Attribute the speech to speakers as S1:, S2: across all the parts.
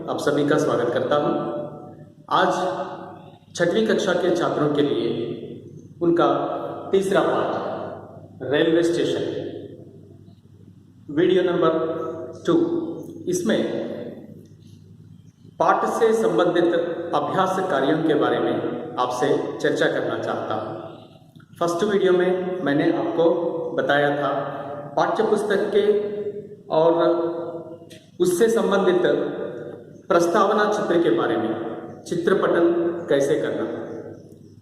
S1: आप सभी का स्वागत करता हूं। आज छठवीं कक्षा के छात्रों के लिए उनका तीसरा पाठ रेलवे स्टेशन, वीडियो नंबर 2। इसमें पाठ से संबंधित अभ्यास कार्यों के बारे में आपसे चर्चा करना चाहता हूं। फर्स्ट वीडियो में मैंने आपको बताया था पाठ्य पुस्तक के और उससे संबंधित प्रस्तावना चित्र के बारे में, चित्रपटन कैसे करना,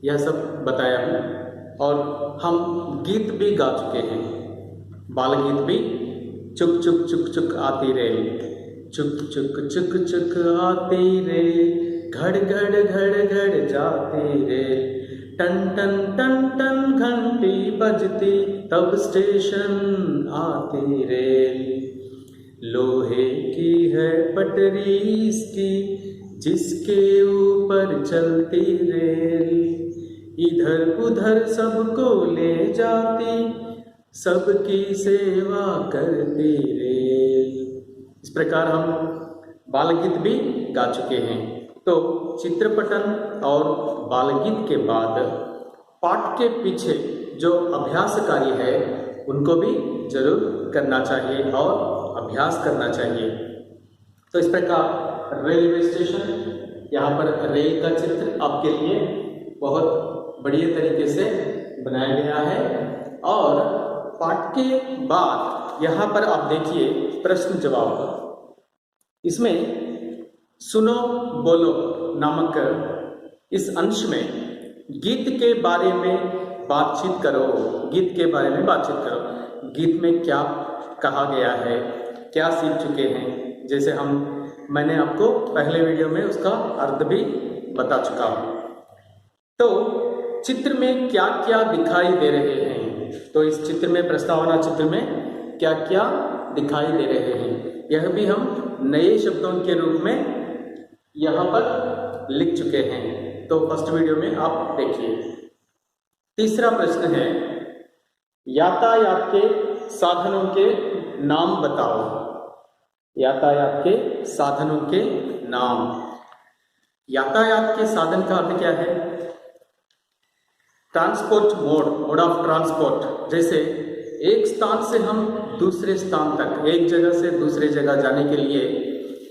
S1: यह सब बताया हूँ। और हम गीत भी गा चुके हैं, बाल गीत भी। चुक चुक चुक चुक आती रेल, चुक चुक चुक चुक आती रेल, घड़ घड़ घड़ घड़ जाती रेल, टन टन टन टन घंटी बजती तब स्टेशन आती रेल। लोहे की है पटरी इसकी जिसके ऊपर चलती रेल, इधर उधर सबको ले जाती सबकी सेवा करती रेल। इस प्रकार हम बाल गीत भी गा चुके हैं। तो चित्रपटन और बाल गीत के बाद पाठ के पीछे जो अभ्यास कार्य है उनको भी जरूर करना चाहिए और अभ्यास करना चाहिए। तो इस प्रकार रेलवे स्टेशन, यहाँ पर रेल का चित्र आपके लिए बहुत बढ़िया तरीके से बनाया गया है। और पाठ के बाद यहाँ पर आप देखिए प्रश्न जवाब। इसमें सुनो बोलो नामक इस अंश में गीत के बारे में बातचीत करो, गीत के बारे में बातचीत करो। गीत में क्या कहा गया है, क्या सीख चुके हैं, जैसे मैंने आपको पहले वीडियो में उसका अर्थ भी बता चुका हूँ। तो चित्र में क्या क्या दिखाई दे रहे हैं, तो इस चित्र में, प्रस्तावना चित्र में क्या क्या दिखाई दे रहे हैं, यह भी हम नए शब्दों के रूप में यहाँ पर लिख चुके हैं। तो फर्स्ट वीडियो में आप देखिए। तीसरा प्रश्न है, यातायात के साधनों के नाम बताओ। यातायात के साधनों के नाम। यातायात के साधन का अर्थ क्या है? Transport mode, mode of transport. जैसे एक स्थान से हम दूसरे स्थान तक, एक जगह से दूसरे जगह जाने के लिए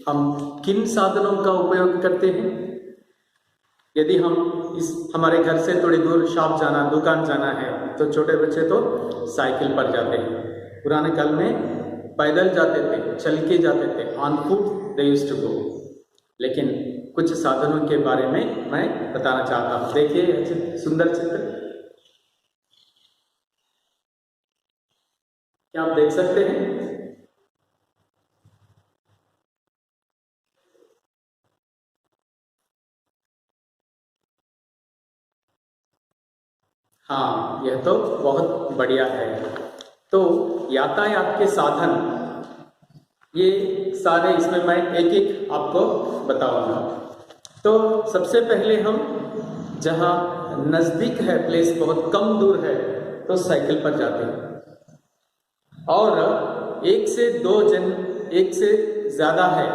S1: हम किन साधनों का उपयोग करते हैं? यदि हमारे घर से थोड़ी दूर शॉप जाना, दुकान जाना है, तो छोटे बच्चे तो साइकिल पर जाते हैं। पुराने काल में पैदल जाते थे, चल के जाते थे, on foot they used to go. लेकिन कुछ साधनों के बारे में मैं बताना चाहता हूँ। देखिए सुंदर चित्र, क्या आप देख सकते हैं? हाँ, यह तो बहुत बढ़िया है। तो यातायात के साधन, ये सारे इसमें मैं एक एक आपको बताऊंगा। तो सबसे पहले हम जहाँ नज़दीक है, प्लेस बहुत कम दूर है, तो साइकिल पर जाते हैं। और एक से ज़्यादा है,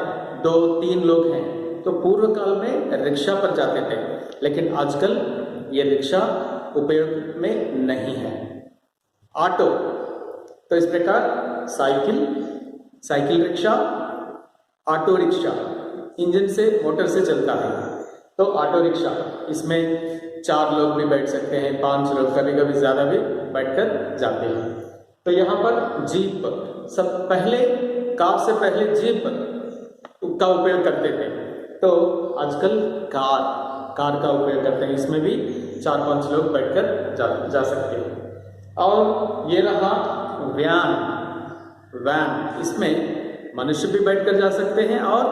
S1: 2-3 लोग हैं, तो पूर्व काल में रिक्शा पर जाते थे। लेकिन आजकल ये रिक्शा उपयोग में नहीं है। ऑटो, तो इस प्रकार cycle rickshaw, auto rickshaw, engine से, मोटर से चलता है। तो ऑटो रिक्शा, इसमें 4 लोग भी बैठ सकते हैं, 5 लोग, कभी कभी ज़्यादा भी बैठकर जाते हैं। तो यहाँ पर जीप, सब पहले कार से पहले जीप का उपयोग करते थे। तो आजकल कार का उपयोग करते हैं, इसमें भी 4-5 लोग बैठकर जा सकते हैं। और ये रहा वैन, इसमें मनुष्य भी बैठकर जा सकते हैं और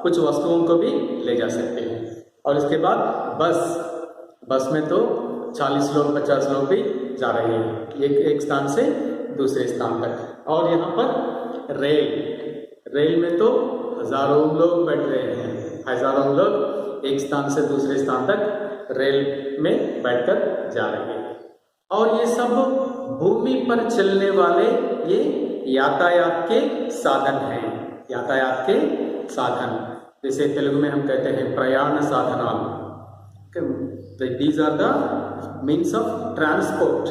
S1: कुछ वस्तुओं को भी ले जा सकते हैं। और इसके बाद बस में तो 40 लोग, 50 लोग भी जा रहे हैं, एक स्थान से दूसरे स्थान तक। और यहाँ पर रेल में तो हजारों लोग बैठ रहे हैं, हजारों लोग एक स्थान से दूसरे स्थान तक रेल में बैठकर जा रहे हैं। और ये सब भूमि पर चलने वाले ये यातायात के साधन हैं, यातायात के साधन। जैसे तेलुगु में हम कहते हैं प्रयाण साधनाल, these are the means of transport,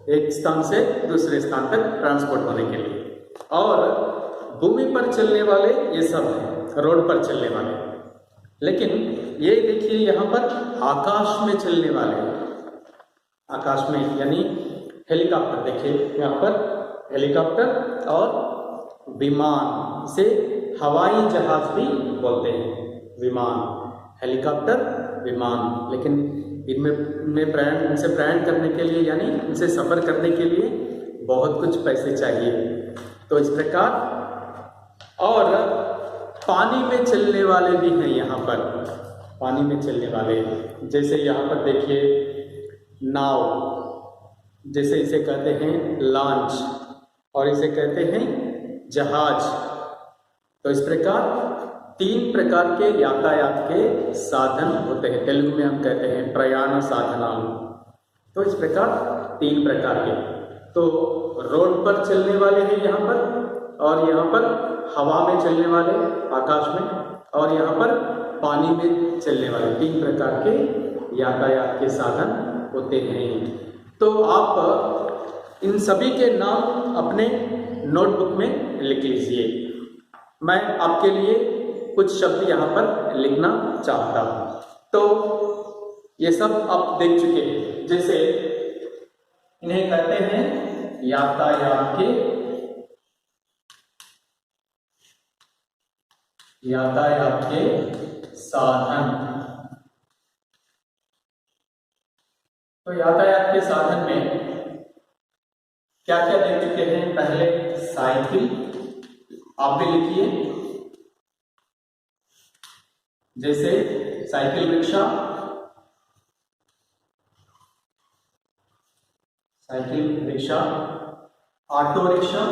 S1: एक स्थान से दूसरे स्थान तक ट्रांसपोर्ट होने के लिए। और भूमि पर चलने वाले ये सब हैं, रोड पर चलने वाले। लेकिन ये देखिए यहाँ पर आकाश में चलने वाले, आकाश में यानी हेलीकॉप्टर, देखिए यहाँ पर हेलीकॉप्टर और विमान, इसे हवाई जहाज भी बोलते हैं, विमान, हेलीकॉप्टर, विमान। लेकिन इनसे प्रयाण करने के लिए यानी इनसे सफ़र करने के लिए बहुत कुछ पैसे चाहिए। तो इस प्रकार, और पानी में चलने वाले भी हैं यहाँ पर, पानी में चलने वाले, जैसे यहाँ पर देखिए नाव, जैसे इसे कहते हैं लॉन्च और इसे कहते हैं जहाज। तो इस प्रकार 3 प्रकार के यातायात के साधन होते हैं, तेलुगु में हम कहते हैं प्रयाण साधनाल। तो इस प्रकार 3 प्रकार के, तो रोड पर चलने वाले हैं यहाँ पर, और यहाँ पर हवा में चलने वाले आकाश में, और यहाँ पर पानी में चलने वाले, 3 प्रकार के यातायात के साधन होते हैं। तो आप इन सभी के नाम अपने नोटबुक में लिख लीजिए। मैं आपके लिए कुछ शब्द यहाँ पर लिखना चाहता हूँ। तो ये सब आप देख चुके हैं, जैसे इन्हें कहते हैं यातायात के साधन। तो यातायात के साधन में क्या क्या देख चुके हैं? पहले साइकिल, आप भी लिखिए, जैसे साइकिल रिक्शा, ऑटो रिक्शा,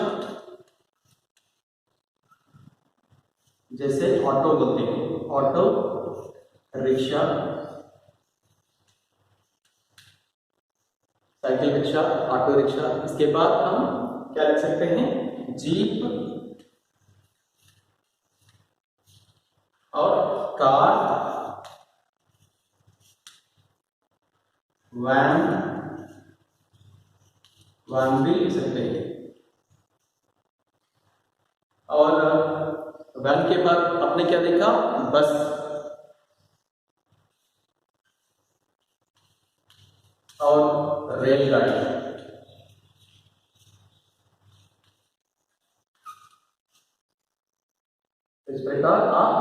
S1: जैसे ऑटो बोलते हैं, auto rickshaw, cycle rickshaw, auto rickshaw. इसके बाद हम क्या लिख सकते हैं? जीप और कार, वैन भी लिख सकते हैं। और वैन के बाद आपने क्या देखा? बस, और रेलगाड़ी। इस प्रकार आप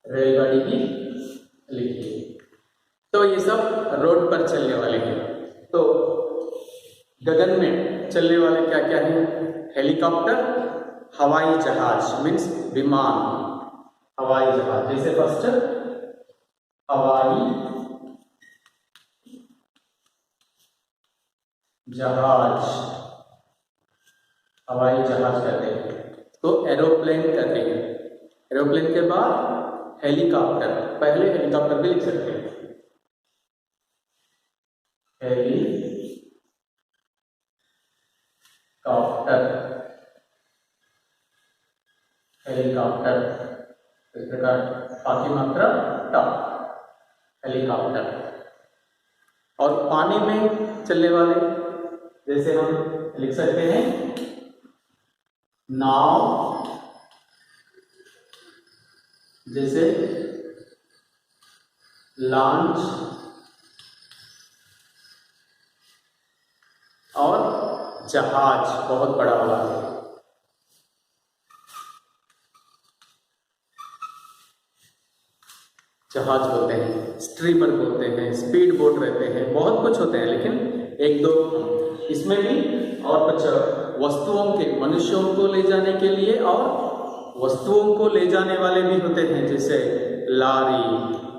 S1: रेलगाड़ी भी लिखिए। तो ये सब रोड पर चलने वाले हैं। तो गगन में चलने वाले क्या क्या हैं? हेलीकॉप्टर, हवाई जहाज मीन्स विमान, हवाई जहाज। जैसे फर्स्ट हवाई जहाज, हवाई जहाज कहते हैं, तो एरोप्लेन कहते हैं। एरोप्लेन के बाद हेलीकॉप्टर, पहले हेलीकॉप्टर भी लिख सकते हैं, हेलीकॉप्टर, इस प्रकार बाकी मात्रा टॉप, हेलीकॉप्टर। और पानी में चलने वाले जैसे हम लिख सकते हैं नाव, जैसे लॉन्च और जहाज, बहुत बड़ा वाला है। जहाज बोलते हैं, स्ट्रीमर बोलते हैं, स्पीड बोट रहते हैं, बहुत कुछ होते हैं, लेकिन एक दो इसमें भी, और कुछ वस्तुओं के, मनुष्यों को ले जाने के लिए और वस्तुओं को ले जाने वाले भी होते हैं, जैसे लारी,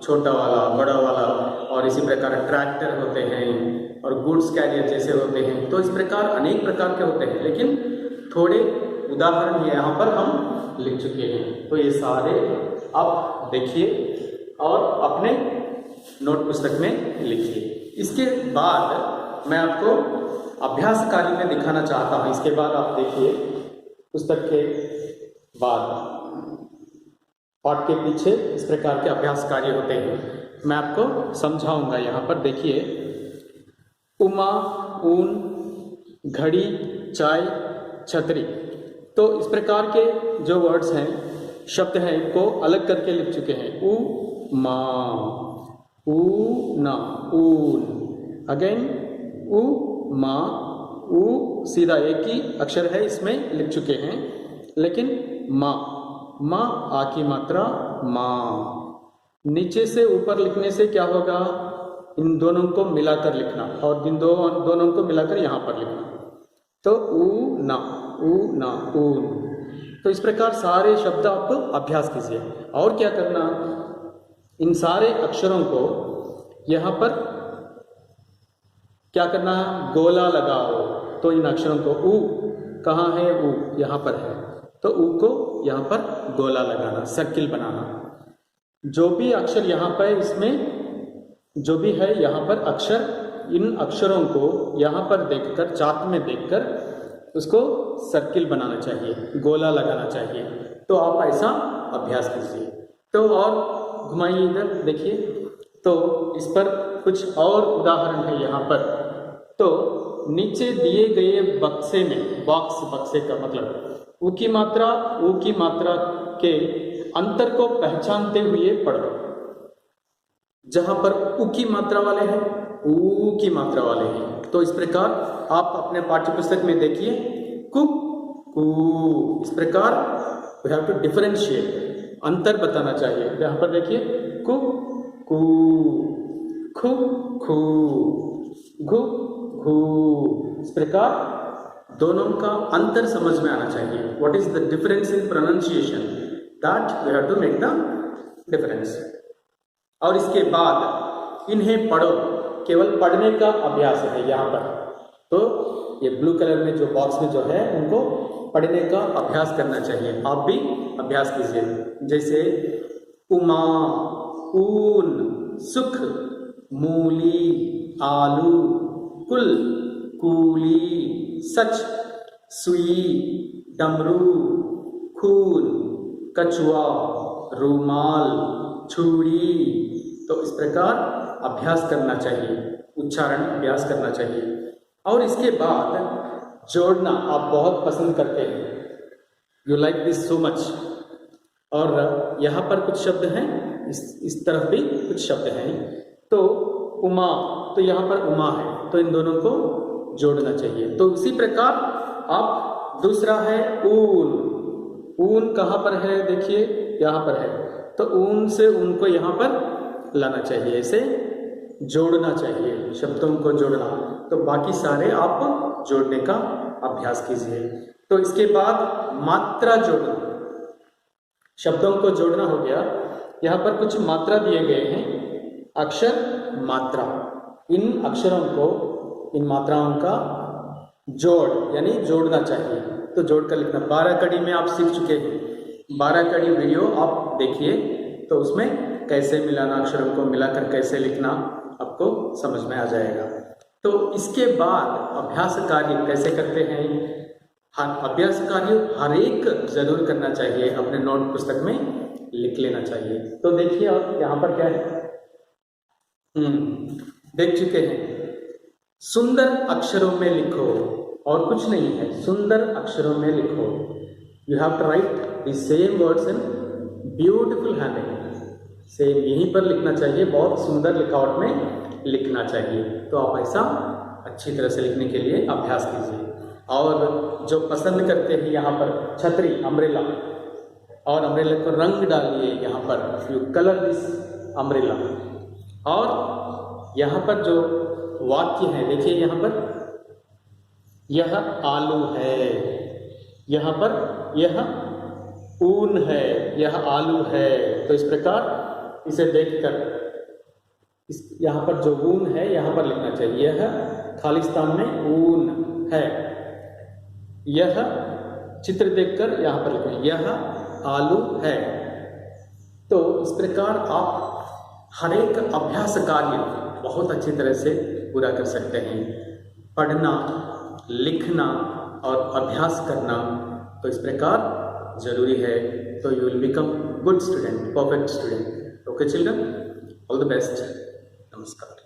S1: छोटा वाला, बड़ा वाला, और इसी प्रकार ट्रैक्टर होते हैं, और गुड्स कैरियर जैसे होते हैं। तो इस प्रकार अनेक प्रकार के होते हैं, लेकिन थोड़े उदाहरण यहाँ पर हम लिख चुके हैं। तो ये सारे आप देखिए और अपने नोट पुस्तक में लिखिए। इसके बाद मैं आपको अभ्यास कार्य में दिखाना चाहता हूँ। इसके बाद आप देखिए पुस्तक के बाद पाठ के पीछे इस प्रकार के अभ्यास कार्य होते हैं, मैं आपको समझाऊंगा। यहाँ पर देखिए, उमा, ऊन, घड़ी, चाय, छतरी। तो इस प्रकार के जो वर्ड्स हैं, शब्द हैं, इनको अलग करके लिख चुके हैं। उ मा, ऊ ना, ऊन। अगेन उ मा, ऊ सीधा एक ही अक्षर है, इसमें लिख चुके हैं। लेकिन मा, मा आ की मात्रा माँ। नीचे से ऊपर लिखने से क्या होगा, इन दोनों को मिलाकर लिखना और इन दोनों को मिलाकर यहाँ पर लिखना। तो ऊ ना, ऊन। तो इस प्रकार सारे शब्द आप अभ्यास कीजिए। और क्या करना, इन सारे अक्षरों को यहाँ पर क्या करना, गोला लगाओ। तो इन अक्षरों को, ऊ कहाँ है, ऊ यहाँ पर है, तो ऊ को यहाँ पर गोला लगाना, सर्किल बनाना। जो भी अक्षर यहाँ पर, इसमें जो भी है यहाँ पर अक्षर, इन अक्षरों को यहाँ पर देखकर, चार्ट में देखकर उसको सर्किल बनाना चाहिए, गोला लगाना चाहिए। तो आप ऐसा अभ्यास कीजिए। तो और घुमाइए इधर, देखिए। तो इस पर कुछ और उदाहरण है यहाँ पर। तो नीचे दिए गए बक्से में, बक्से का मतलब ऊ की मात्रा के अंतर को पहचानते हुए पढ़ो। जहां पर ऊ की मात्रा वाले हैं, ऊ की मात्रा वाले हैं। तो इस प्रकार आप अपने पाठ्य पुस्तक में देखिए, कु कू, इस प्रकार वी हैव टू डिफरेंशिएट, अंतर बताना चाहिए। यहाँ पर देखिए, कु कू, खु खू, घु घू। इस प्रकार दोनों का अंतर समझ में आना चाहिए। What is the difference in pronunciation, that we have to make the difference. और इसके बाद इन्हें पढ़ो, केवल पढ़ने का अभ्यास है यहाँ पर। तो ये ब्लू कलर में जो बॉक्स में जो है, उनको पढ़ने का अभ्यास करना चाहिए। आप भी अभ्यास कीजिए। जैसे उमा, ऊन, सुख, मूली, आलू, कुल, कूली, सच, सुई, डमरू, खून, कछुआ, रूमाल, छुरी। तो इस प्रकार अभ्यास करना चाहिए, उच्चारण अभ्यास करना चाहिए। और इसके बाद जोड़ना आप बहुत पसंद करते हैं, you like this so much. और यहाँ पर कुछ शब्द हैं, इस तरफ भी कुछ शब्द हैं। तो उमा, तो यहाँ पर उमा है, तो इन दोनों को जोड़ना चाहिए। तो उसी प्रकार आप, दूसरा है ऊन। ऊन कहाँ पर है, देखिए यहाँ पर है। तो ऊन से ऊन को यहाँ पर लाना चाहिए, ऐसे जोड़ना चाहिए, शब्दों को जोड़ना। तो बाकी सारे आप जोड़ने का अभ्यास कीजिए। तो इसके बाद मात्रा जोड़ना, शब्दों को जोड़ना हो गया। यहाँ पर कुछ मात्रा दिए गए हैं, अक्षर, मात्रा। इन अक्षरों को, इन मात्राओं का जोड़ यानी जोड़ना चाहिए। तो जोड़कर लिखना। 12 कड़ी में आप सीख चुके हैं, 12 कड़ी वीडियो आप देखिए, तो उसमें कैसे मिलाना, अक्षरों को मिलाकर कैसे लिखना आपको समझ में आ जाएगा। तो इसके बाद अभ्यास कार्य कैसे करते हैं, अभ्यास कार्य हर एक जरूर करना चाहिए, अपने नोट पुस्तक में लिख लेना चाहिए। तो देखिए आप यहाँ पर क्या है, देख चुके हैं। सुंदर अक्षरों में लिखो, और कुछ नहीं है, सुंदर अक्षरों में लिखो। You have to write the same words in beautiful handwriting. Same यहीं पर लिखना चाहिए, बहुत सुंदर लिखावट में लिखना चाहिए। तो आप ऐसा अच्छी तरह से लिखने के लिए अभ्यास कीजिए। और जो पसंद करते हैं यहाँ पर छतरी, अम्ब्रेला, और अम्ब्रेला को रंग डालिए यहाँ पर, यू कलर दिस अम्ब्रेला। और यहाँ पर जो वाक्य है देखिए, यहाँ पर यह आलू है, यहाँ पर यह ऊन है, यह आलू है। तो इस प्रकार इसे देखकर यहाँ पर जो ऊन है यहाँ पर लिखना चाहिए, यह खाली स्थान में ऊन है। यह चित्र देखकर यहाँ पर लिखें, यह आलू है। तो इस प्रकार आप हर एक अभ्यास कार्य बहुत अच्छी तरह से पूरा कर सकते हैं। पढ़ना, लिखना और अभ्यास करना तो इस प्रकार जरूरी है। तो you will become good student, perfect student. Okay children, all the best. Namaskar.